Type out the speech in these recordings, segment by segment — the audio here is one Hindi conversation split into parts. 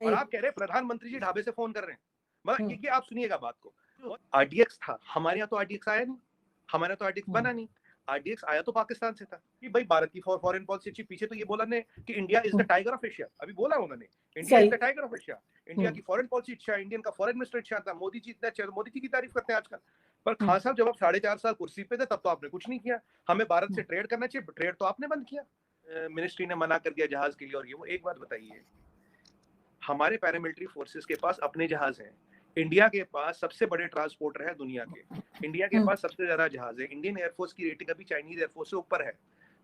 और आप कह रहे हैं प्रधानमंत्री जी ढाबे से फोन कर रहे हैं। मतलब ये आप सुनिएगा बात को, आरडीएक्स था हमारे यहाँ, तो आरडीएक्स आया नहीं, हमारे यहाँ तो आरडीएक्स बना नहीं। आरडीएक्स आया तो पाकिस्तान से था कि भाई भारत की फॉरेन पॉलिसी पीछे तो ये बोला ने कि India is the tiger of Asia, अभी बोला उन्होंने India is the tiger of Asia, India की फॉरेन पॉलिसी अच्छा, इंडियन का फॉरेन मिनिस्टर अच्छा था, मोदी जी इतना अच्छा, मोदी जी की तारीफ करते हैं आजकल। पर खान साहब जब आप 4.5 साल कुर्सी पे थे तब तो आपने कुछ नहीं किया। हमें भारत से ट्रेड करना चाहिए, ट्रेड तो आपने बंद किया। मिनिस्ट्री ने मना कर दिया जहाज के लिए, और ये वो। एक बात बताइए, हमारे पैरामिलिट्री फोर्सेस के पास अपने जहाज हैं, इंडिया के पास सबसे बड़े ट्रांसपोर्टर है दुनिया के, इंडिया के पास सबसे ज्यादा जहाज है, इंडियन एयरफोर्स की रेटिंग अभी चाइनीज एयरफोर्स से ऊपर है।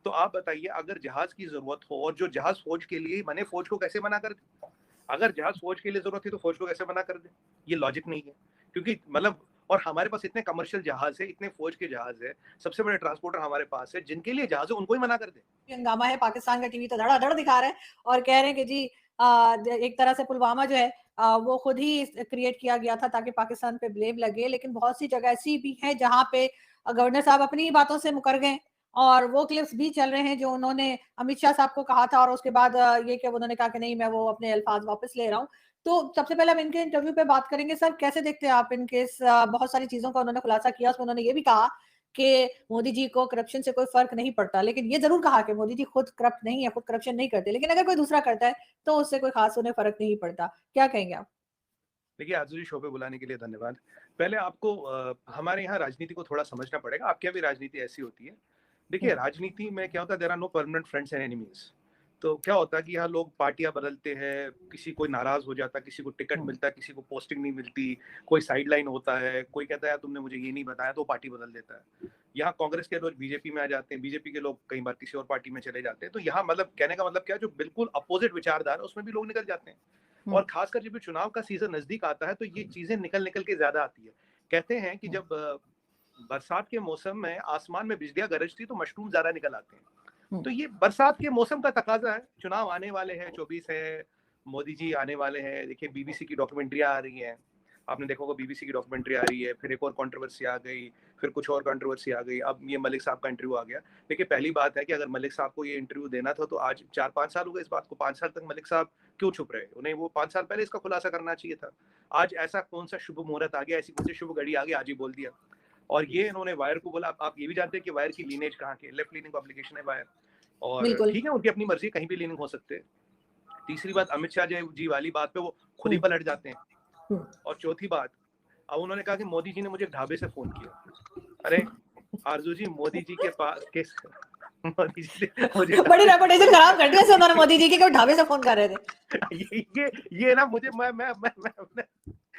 तो आप बताइए, अगर जहाज की जरूरत हो और जो जहाज फौज के लिए बने, फौज को कैसे मना कर दे? अगर जहाज फौज के लिए जरूरत है तो फौज को कैसे मना कर दे? ये लॉजिक नहीं है, क्योंकि मतलब, और हमारे पास इतने कमर्शियल जहाज है, इतने फौज के जहाज है, सबसे बड़े ट्रांसपोर्टर हमारे पास है, जिनके लिए जहाज है उनको ही मना कर दे। हंगामा है, पाकिस्तान का टीवी तो धड़ाधड़ दिखा रहा है और कह रहे हैं कि जी एक तरह से पुलवामा जो है वो खुद ही क्रिएट किया गया था ताकि पाकिस्तान पे ब्लेम लगे। लेकिन बहुत सी जगह ऐसी भी है जहां पे गवर्नर साहब अपनी ही बातों से मुकर गए और वो क्लिप्स भी चल रहे हैं जो उन्होंने अमित शाह साहब को कहा था और उसके बाद ये कि उन्होंने कहा कि नहीं, मैं वो अपने अल्फाज वापस ले रहा हूँ। तो सबसे पहले हम इनके इंटरव्यू पे बात करेंगे। सर, कैसे देखते हैं आप इनके इस बहुत सारी चीजों का उन्होंने खुलासा किया। उसमें उन्होंने ये भी कहा कि मोदी जी को करप्शन से कोई फर्क नहीं पड़ता, लेकिन ये जरूर कहा कि मोदी जी खुद करप्ट नहीं है, खुद करप्शन नहीं करते, लेकिन अगर कोई दूसरा करता है तो उससे कोई खास उन्हें फर्क नहीं पड़ता। क्या कहेंगे आप? देखिए, आरजू जी, शो पे बुलाने के लिए धन्यवाद। पहले आपको हमारे यहाँ राजनीति को थोड़ा समझना पड़ेगा। आपके यहाँ भी राजनीति ऐसी होती है। देखिए, राजनीति में क्या होता है, there are no permanent friends and enemies. तो क्या होता है कि यहाँ लोग पार्टियां बदलते हैं, किसी कोई नाराज हो जाता है, किसी को टिकट मिलता है, किसी को पोस्टिंग नहीं मिलती, कोई साइडलाइन होता है, कोई कहता है तुमने मुझे ये नहीं बताया, तो पार्टी बदल देता है। यहाँ कांग्रेस के लोग बीजेपी में आ जाते हैं, बीजेपी के लोग कई बार किसी और पार्टी में चले जाते हैं। तो यहाँ मतलब कहने का मतलब क्या है, जो बिल्कुल अपोजिट विचारधारा है उसमें भी लोग निकल जाते हैं। और खासकर जब चुनाव का सीजन नजदीक आता है तो ये चीजें निकल निकल के ज्यादा आती है। कहते हैं कि जब बरसात के मौसम में आसमान में बिजलियां गरजती तो मशरूम ज्यादा निकल आते हैं। तो ये बरसात के मौसम का तकाजा है। चुनाव आने वाले हैं, 24 है, मोदी जी आने वाले हैं। देखिए, बीबीसी की डॉक्यूमेंट्रियां आ रही हैं, आपने देखा होगा, बीबीसी की डॉक्यूमेंट्री आ रही है, फिर एक और कंट्रोवर्सी आ गई, फिर कुछ और कंट्रोवर्सी आ गई, अब ये मलिक साहब का इंटरव्यू आ गया। देखिए, पहली बात है कि अगर मलिक साहब को ये इंटरव्यू देना था तो आज 4-5 साल हो गए इस बात को। 5 साल तक मलिक साहब क्यों छुप रहे? उन्हें वो 5 साल पहले इसका खुलासा करना चाहिए था। आज ऐसा कौन सा शुभ मुहूर्त आ गया, ऐसी कौन सी शुभ घड़ी आ गई, आज ही बोल दिया। और ये इन्होंने वायर को बोला। आप ये भी जानते हैं कि वायर की लीनेज कहाँ की, लेफ्ट लीनिंग पब्लिकेशन है वायर, और ठीक है, उनकी अपनी मर्जी, कहीं भी लीनिंग हो सकते हैं। तीसरी बात, अमित शाह जी वाली बात पे वो खुद ही पलट जाते हैं। और चौथी बात, अब उन्होंने कहा कि मोदी जी ने मुझे ढाबे से फोन किया। अरे आरजू जी, मोदी जी के पास मोदी जी ने मुझे बड़ी रेपुटेशन खराब कर दी है उन्होंने मोदी जी की, कि ढाबे से फोन कर रहे थे। ये ना मुझे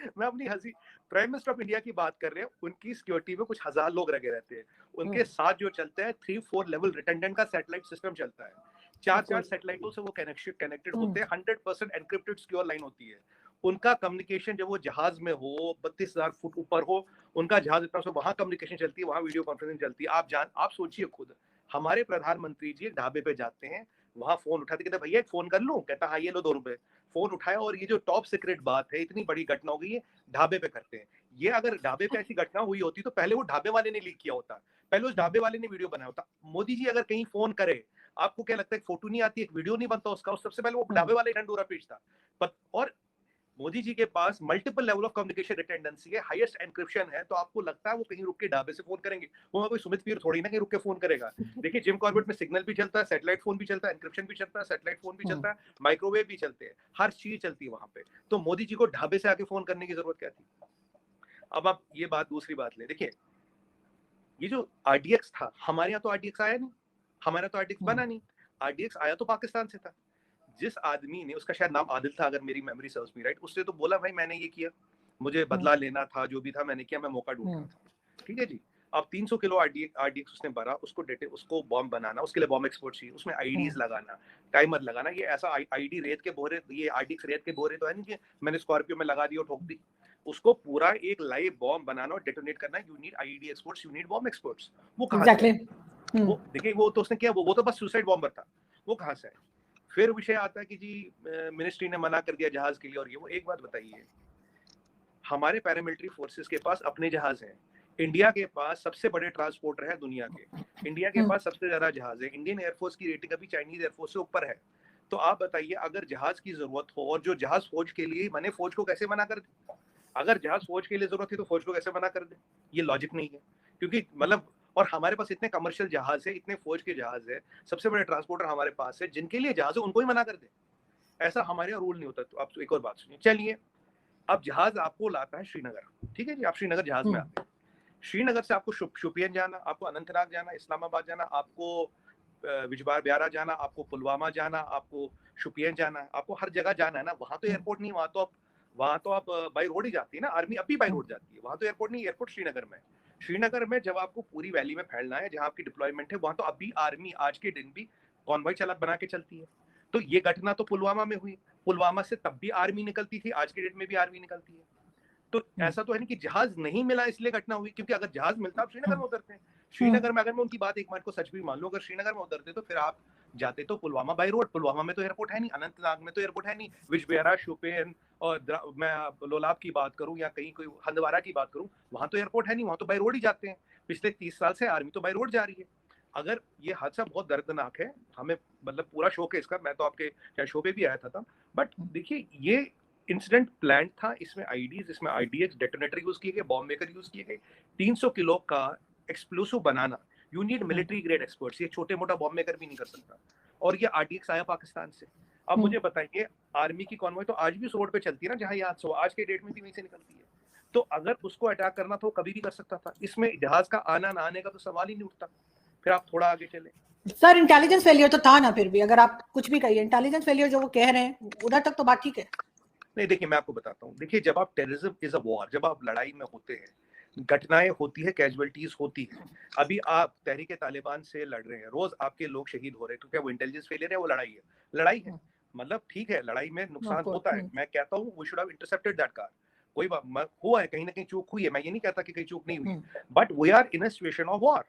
मैं अपनी हंसी, प्राइम मिनिस्टर ऑफ इंडिया की बात कर रहे हैं, उनकी सिक्योरिटी में कुछ 1000 लोग लगे रहते हैं। उनके साथ जो चलता है 3-4 लेवल रिटेंडेंट का सैटेलाइट सिस्टम चलता है। 4 सैटेलाइटों से वो कनेक्टेड होते हैं। 100% एनक्रिप्टेड सिक्योर लाइन होती है। उनका कम्युनिकेशन जब वो जहाज में हो, 32,000 फुट ऊपर हो, उनका जहाज इतना, वहां कम्युनिकेशन चलती है, वहां वीडियो कॉन्फ्रेंसिंग चलती है। आप सोचिए खुद, हमारे प्रधानमंत्री जी ढाबे पे जाते हैं, वहां फोन उठाते, कहते भैया एक फोन कर लूं, कहता हाँ ये लो 2 रुपए। फोन उठाया, और ये जो टॉप सीक्रेट बात है, इतनी बड़ी घटना हो गई है, ढाबे पे करते हैं। ये अगर ढाबे पे ऐसी घटना हुई होती तो पहले वो ढाबे वाले ने लीक किया होता, पहले उस ढाबे वाले ने वीडियो बनाया होता। मोदी जी अगर कहीं फोन करे, आपको क्या लगता है, फोटो नहीं आती, एक वीडियो नहीं बनता उसका, सबसे पहले वो ढाबे वाले डंडोरा पीटता। और मोदी जी के पास multiple level of communication redundancy है, हाईएस्ट एनक्रिप्शन है, तो आपको लगता है वो कहीं रुक के ढाबे से फोन करेंगे? वो कोई सुमित पीर थोड़ी ना कि रुक के फोन करेगा। देखिए, जिम कॉर्बेट में सिग्नल भी चलता है, सैटेलाइट फोन भी चलता है, एनक्रिप्शन भी चलता है, सैटेलाइट फोन भी चलता है, माइक्रोवेव भी चलते हैं, हर चीज चलती है वहां पे। तो मोदी जी को ढाबे से आके फोन करने की जरूरत क्या थी? अब आप ये बात, दूसरी बात ले, देखिए, ये जो आरडीएक्स था, हमारे यहाँ तो आरडीएक्स आया नहीं, हमारे यहाँ तो आरडीएक्स बना नहीं। आरडीएक्स आया तो पाकिस्तान से था। जिस आदमी ने, उसका शायद नाम आदिल था अगर मेरी मेमोरी सर्व्स मी राइट, उसने तो बोला भाई मैंने ये किया, मुझे बदला लेना था, जो भी था मैंने किया, मैं मौका ढूंढ रहा था। ठीक है जी। अब 300 किलो आरडीएक्स उसने भरा, उसको बॉम्ब बनाना, उसके लिए बॉम्ब एक्सपोर्ट चाहिए, उसमें आईडीज लगाना, टाइमर लगाना। ये ऐसा आईडी रेत के बोरे, ये आरडीएक्स रेत के बोरे तो है नहीं कि मैंने स्कॉर्पियो में लगा दी और ठोक दी। उसको पूरा एक लाइव बॉम्ब बनाना और डेटोनेट करना। You need ID experts, you need bomb experts. वो कहां से? वो देखिए, वो तो उसने किया, वो तो बस सुसाइड बॉम्बर था। वो कहां से है? फिर विषय आता है कि जी मिनिस्ट्री ने मना कर दिया जहाज के लिए, और ये वो। एक बात बताइए, हमारे पैरामिलिट्री फोर्सेस के पास अपने जहाज हैं, इंडिया के पास सबसे बड़े ट्रांसपोर्टर है दुनिया के, इंडिया के पास सबसे ज्यादा जहाज है, इंडियन एयरफोर्स की रेटिंग अभी चाइनीज एयरफोर्स से ऊपर है। तो आप बताइए, अगर जहाज की जरूरत हो और जो जहाज फौज के लिए मैंने, फौज को कैसे मना कर दे? अगर जहाज फौज के लिए जरूरत है तो फौज को कैसे मना कर दे? ये लॉजिक नहीं है, क्योंकि मतलब, और हमारे पास इतने कमर्शियल जहाज है, इतने फौज के जहाज है, सबसे बड़े ट्रांसपोर्टर हमारे पास है, जिनके लिए जहाज है उनको ही मना कर दे। ऐसा हमारे यहाँ रूल नहीं होता। तो आप एक और बात सुनिए, चलिए अब जहाज आपको लाता है श्रीनगर, ठीक है जी, आप श्रीनगर जहाज में आते हैं, श्रीनगर से आपको शुपियन जाना, आपको अनंतनाग जाना, इस्लामाबाद जाना, आपको बिजबार ब्यारा जाना, आपको पुलवामा जाना, आपको शुपियन जाना है, आपको हर जगह जाना है ना। वहां तो एयरपोर्ट नहीं, वहां तो आप बाई रोड ही जाती है ना, आर्मी अब भी बाई रोड जाती है, वहां तो एयरपोर्ट नहीं, एयरपोर्ट श्रीनगर में। श्रीनगर में जब आपको पूरी वैली में फैलना है, जहां आपकी डिप्लॉयमेंट है, वहां तो अभी आर्मी आज के दिन भी कॉन्वॉय चला बना के चलती है। तो ये घटना तो पुलवामा में हुई, पुलवामा से तब भी आर्मी निकलती थी, आज के डेट में भी आर्मी निकलती है। तो ऐसा तो है नहीं कि जहाज नहीं मिला इसलिए घटना हुई, क्योंकि अगर जहाज मिलता आप श्रीनगर में उतरते हैं। श्रीनगर में, अगर मैं उनकी बात एक मिनट को सच भी मान लूं, अगर श्रीनगर में उतरते तो फिर आप जाते तो पुलवामा बाई रोड, पुलवामा में तो एयरपोर्ट है नहीं, अनंतनाग में तो एयरपोर्ट है नहीं, बिजबेहरा, शुपियन और मैं लोलाब की बात करूं या कहीं कोई हंदवारा की बात करूं, वहां तो एयरपोर्ट है नहीं, वहां तो बाई रोड ही जाते हैं। पिछले 30 साल से आर्मी तो बाई रोड जा रही है। अगर ये हादसा बहुत दर्दनाक है, हमें मतलब पूरा शौक है इसका, मैं तो आपके शायद शो पे भी आया था, बट देखिए ये इंसिडेंट प्लान था, इसमें आईडीज, इसमें आईडीएक्स डेटोनेटर यूज किए गए, बॉम्ब मेकर यूज किए गए। 300 किलो का explosive banana, you need military grade experts, ये छोटे मोटा बॉम्ब मेकर भी नहीं कर सकता। और ये आरडीएक्स आया पाकिस्तान से। अब मुझे बताइए, आर्मी की कॉन्वॉय तो आज भी उस रोड पे चलती है ना जहां ये आज के डेट में भी वहीं से निकलती है। तो अगर उसको अटैक करना था, वो कभी भी कर सकता था, इसमें जहाज का आना ना आने का तो सवाल ही नहीं उठता। फिर आप थोड़ा आगे चले सर, इंटेलिजेंस फेलियर तो था ना, फिर भी अगर आप कुछ भी कहिए, इंटेलिजेंस फेलियर जो वो कह रहे हैं उधर तक तो बात ठीक है। नहीं, देखिए मैं आपको बताता हूँ, देखिए जब आप टेररिज्म इज अ वॉर, जब आप लड़ाई में होते हैं, घटनाएं होती है, कैजुअलिटीज होती है। अभी आप तहरीक तालिबान से लड़ रहे हैं, रोज आपके लोग शहीद हो रहे हैं, क्योंकि वो इंटेलिजेंस फेलियर है, वो लड़ाई है, लड़ाई है। मतलब ठीक है, लड़ाई में नुकसान होता है, मैं कहता हूँ we should have intercepted that car, कोई बात हुआ है, कहीं ना कहीं चूक हुई है, मैं ये नहीं कहता कि कहीं चूक नहीं हुई, but we are in a situation of war.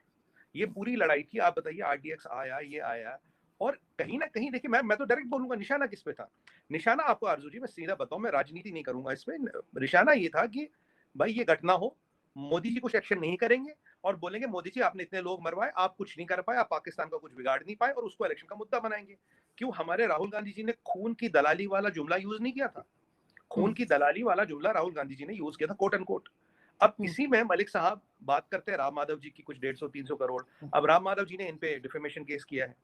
ये पूरी लड़ाई थी। आप बताइए, आरडीएक्स आया, ये आया, और कहीं ना कहीं देखिए, मैं तो डायरेक्ट बोलूंगा, निशाना किस पे था? निशाना आपको आरजू जी मैं सीधा बताऊं, मैं राजनीति नहीं करूंगा इसमें, निशाना ये था कि भाई ये घटना हो, मोदी जी कुछ एक्शन नहीं करेंगे और बोलेंगे मोदी जी आपने इतने लोग मरवाए, आप कुछ नहीं कर पाए, आप पाकिस्तान का कुछ बिगाड़ नहीं पाए, और उसको इलेक्शन का मुद्दा बनाएंगे। क्यों हमारे राहुल गांधी जी ने खून की दलाली वाला जुमला यूज नहीं किया था? खून की दलाली वाला जुमला राहुल गांधी जी ने यूज किया था, कोट एंड कोट। अब इसी में मलिक साहब बात करते हैं राम माधव जी की, कुछ 150-300 करोड़। अब राम माधव जी ने इन पे डिफेमेशन केस किया है।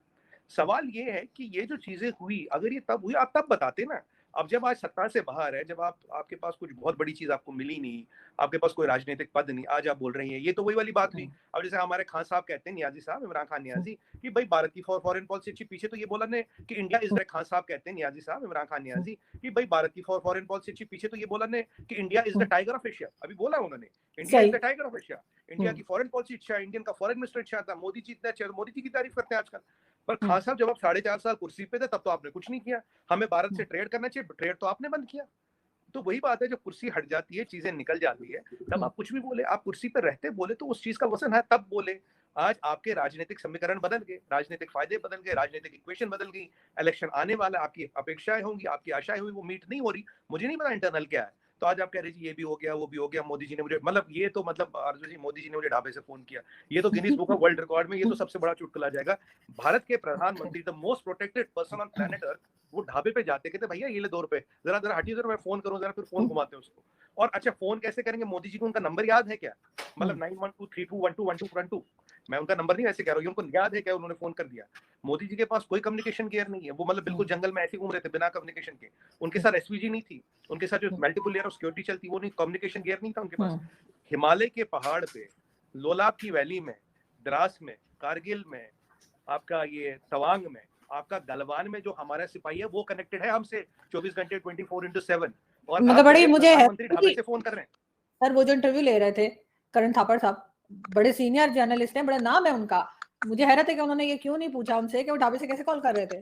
सवाल ये है कि ये जो चीजें हुई, अगर ये तब हुई, आप तब बताते ना। अब जब आज सत्ता से बाहर है, जब आपके पास कुछ बहुत बड़ी चीज आपको मिली नहीं, आपके पास कोई राजनीतिक पद नहीं, आज आप बोल रहे हैं, ये तो वही वाली बात हुई। अब जैसे हमारे खान साहब कहते हैं, नियाजी साहब, इमरान खान नियाजी, कि भाई भारत की फॉरेन पॉलिसी पीछे तो ये बोला ने कि इंडिया इज द, खान साहब कहते हैं, नियाजी साहब, इमरान खान नियाजी, कि भाई भारत की फॉरेन पॉलिसी पीछे तो ये बोला ने कि India is the tiger of Asia. अभी बोला उन्होंने, India is the tiger of Asia. India की फॉरेन पॉलिसी अच्छा, इंडियन का फॉरेन मिनिस्टर अच्छा था, मोदी जी इतना, मोदी जी की तारीफ करते हैं आजकल। पर खान साहब जब आप 4.5 साल कुर्सी पे थे, तब तो आपने कुछ नहीं किया। हमें भारत से ट्रेड करना चाहिए, ट्रेड तो आपने बंद किया। तो वही बात है, जब कुर्सी हट जाती है, चीजें निकल जाती है, तब आप कुछ भी बोले, आप कुर्सी पर रहते बोले तो उस चीज का वजन है, तब बोले। आज आपके राजनीतिक समीकरण बदल गए, राजनीतिक फायदे बदल गए, राजनीतिक इक्वेशन बदल गई, इलेक्शन आने वाला, आपकी अपेक्षाएं होंगी, आपकी आशाएं हुई, वो मीट नहीं हो रही। मुझे नहीं पता इंटरनल क्या है। तो आज आप कह रहे जी ये भी हो गया, वो भी हो गया, मोदी जी ने मुझे, मतलब ये तो मतलब अर्जुन जी, मोदी जी ने मुझे ढाबे से फोन किया, ये तो Guinness book of world record में ये तो सबसे बड़ा चुटकुला जाएगा। भारत के प्रधानमंत्री, the most protected person on planet earth, वो ढाबे पे जाते, कहते भैया ये ले 2 रुपए, जरा जरा हटिए, जरा मैं फोन करूं, जरा फिर फोन घुमाते हैं उसको। और अच्छा, फोन कैसे करेंगे? मोदी जी को उनका नंबर याद है क्या? मतलब 9123212112। मैं उनका नंबर नहीं ऐसे कह रहा हूँ, उनको याद है क्या, उन्होंने फोन कर दिया। मोदी जी के पास कोई कम्युनिकेशन गियर नहीं है, वो मतलब बिल्कुल जंगल में ऐसे घूम रहे थे बिना कम्युनिकेशन के। उनके साथ एसपीजी नहीं थी, उनके साथ जो मल्टीपल लेयर ऑफ सिक्योरिटी चलती, वो नहीं, कम्युनिकेशन गियर नहीं था उनके पास। हिमालय के पहाड़ पे, लोलाब की वैली में, द्रास में, कारगिल में, आपका ये तवांग में, आपका गलवान में जो हमारा सिपाही है, वो कनेक्टेड है हमसे 24 घंटे 24x7। और मतलब बड़ी मुझे है प्रधानमंत्री ढाबे से फोन कर रहे हैं। सर, वो जो इंटरव्यू ले रहे थे करण थापड़ साहब, बड़े सीनियर जर्नलिस्ट हैं, बड़ा नाम है उनका। मुझे हैरत है कि उन्होंने ये क्यों नहीं पूछा उनसे कि वो ढाबे से कैसे कॉल कर रहे थे।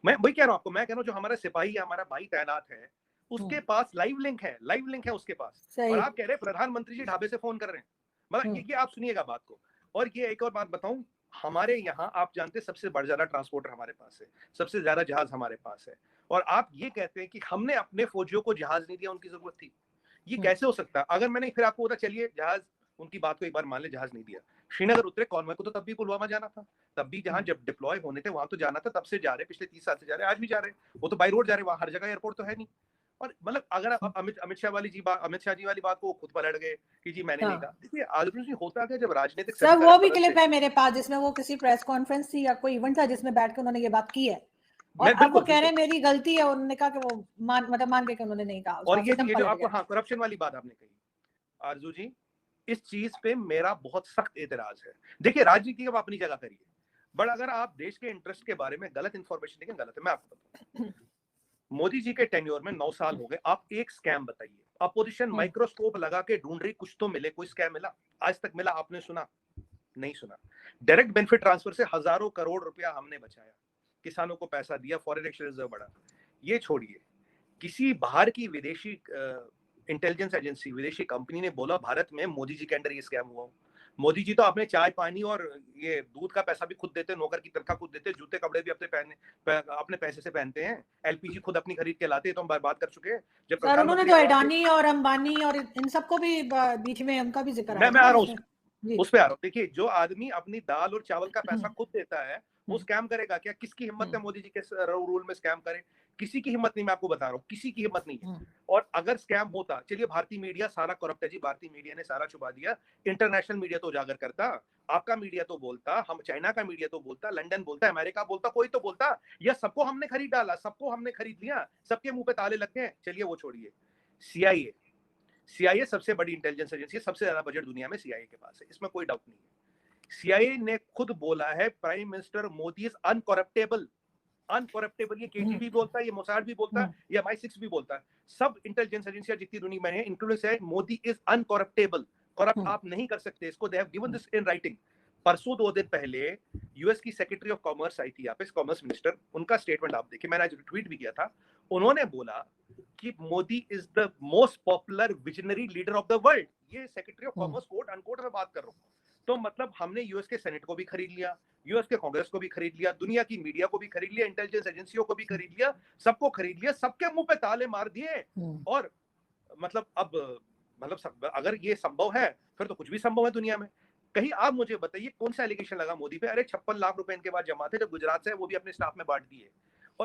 मैं वही कह रहा हूँ आपको, मैं कह रहा हूँ जो हमारा सिपाही है, हमारा भाई तैनात है, उसके पास लाइव लिंक है, लाइव लिंक है उसके पास। और आप कह रहे हैं प्रधानमंत्री जी ढाबे से फोन कर रहे हैं। मतलब ये आप सुनिएगा बात को। और ये एक और बात बताऊं, हमारे यहाँ आप जानते हैं सबसे बड़ा ज्यादा ट्रांसपोर्टर हमारे पास है, सबसे ज्यादा जहाज हमारे पास है, और आप ये कहते हैं कि हमने अपने फौजियों को जहाज नहीं दिया, उनकी जरूरत थी। ये कैसे हो सकता है? अगर मैंने फिर आपको बता, चलिए जहाज उनकी बात को एक बार मान ले, जहाज नहीं दिया। श्रीनगर उतरे, कॉन्वॉय को तो तब भी पुलवामा जाना था, तब भी जहां जब डिप्लॉय होने थे वहां तो जाना था, तब से जा रहे, पिछले 30 साल से जा रहे, आज भी जा रहे। वो तो बाई रोड जा रहे, वहां हर जगह एयरपोर्ट तो है नहीं। और मतलब अगर आप अमित शाह जी वाली बात को खुद पलट गए कि जी मैंने नहीं कहा। देखिए आदमी जी, होता क्या जब राजनीतिक सर वो भी क्लिप है मेरे पास जिसमें वो किसी प्रेस कॉन्फ्रेंस थी या कोई इवेंट था जिसमें बैठ के उन्होंने ये बात की है, और अब वो कह रहे हैं मेरी गलती है, उन्होंने कहा कि वो मान के कि उन्होंने नहीं कहा। और ये जो आपको हाँ करप्शन वाली बात आपने कही आरजू जी, इस चीज पे मेरा बहुत सख्त एतराज है। देखिए राजनीति अब अपनी जगह करिए, बट अगर आप देश के इंटरेस्ट के बारे में गलत इंफॉर्मेशन देंगे, गलत है। मैं आपको बताऊं, मोदी जी के टेन्योर में 9 साल हो गए, आप एक स्कैम बताइए, अपोजिशन माइक्रोस्कोप लगा के ढूंढ रही, कुछ तो मिले, कोई स्कैम मिला? आज तक मिला? आपने सुना? नहीं सुना। डायरेक्ट बेनिफिट ट्रांसफर से हजारों करोड़ रुपया हमने बचाया, किसानों को पैसा दिया, फॉरेन एक्सचेंज रिजर्व बढ़ा। ये छोड़िए, किसी बाहर की विदेशी इंटेलिजेंस एजेंसी, विदेशी कंपनी ने बोला भारत में मोदी जी के अंडर ये स्कैम हुआ। मोदी जी तो अपने चाय पानी और ये दूध का पैसा भी खुद देते, नौकर की तनख्वाह खुद देते, जूते कपड़े भी अपने पैसे से पहनते हैं, एलपीजी खुद अपनी खरीद के लाते हैं। तो हम बात कर चुके हैं जब सर उन्होंने तो अडानी और अंबानी और इन सबको भी बीच में उनका भी जिक्र मैं आ रहा हूँ उस पे आ रहा हूँ। देखिए जो आदमी अपनी दाल और चावल का पैसा खुद देता है वो स्कैम करेगा क्या? किसकी हिम्मत है मोदी जी के रूल में स्कैम करे? किसी की हिम्मत नहीं, मैं आपको बता रहा हूँ, किसी की हिम्मत नहीं है। और अगर स्कैम होता, चलिए भारतीय मीडिया सारा करप्ट है जी, भारतीय मीडिया ने सारा छुपा दिया, इंटरनेशनल मीडिया तो उजागर करता, आपका मीडिया तो बोलता, हम चाइना का मीडिया तो बोलता, लंदन बोलता, अमेरिका बोलता, कोई तो बोलता। या सबको हमने खरीद डाला, सबको हमने खरीद लिया, सबके मुंह पे ताले लग गए। चलिए वो छोड़िए, सीआईए सबसे बड़ी इंटेलिजेंस एजेंसी है, सबसे ज्यादा बजट दुनिया में सीआईए के पास है, इसमें कोई डाउट नहीं है। सीआईए ने खुद बोला है प्राइम मिनिस्टर मोदी इज अनकरप्टेबल। ये केजीबी बोलता है, ये मोसाड भी बोलता है, ये MI6 भी बोलता है, सब इंटेलिजेंस एजेंसियां जितनी दुनिया में है इंक्लूडिंग से मोदी इज अनकरप्टेबल। करप्ट आप नहीं कर सकते इसको। They have given this in writing. परसों 2 दिन पहले यूएस की सेक्रेटरी ऑफ कॉमर्स आई थी यहाँ पे, कॉमर्स मिनिस्टर, उनका स्टेटमेंट आप देखिए, मैंने आज ट्वीट भी किया था। उन्होंने बोला कि Modi is the most popular visionary leader of the world. ये secretary of commerce quote unquote में बात कर रहा हूँ। तो मतलब हमने यूएस के सेनेट को भी खरीद लिया, यूएस के कांग्रेस को भी खरीद लिया, दुनिया की मीडिया को भी खरीद लिया, इंटेलिजेंस एजेंसियों को भी खरीद लिया, सबको खरीद लिया, सबके मुंह पे ताले मार दिए। और मतलब अब मतलब अगर ये संभव है फिर तो कुछ भी संभव है दुनिया में। कहीं आप मुझे बताइए कौन सा एलिगेशन लगा मोदी पे? अरे 56 लाख रुपए इनके बाद जमा थे जो गुजरात से, वो भी अपने स्टाफ में बांट दिए।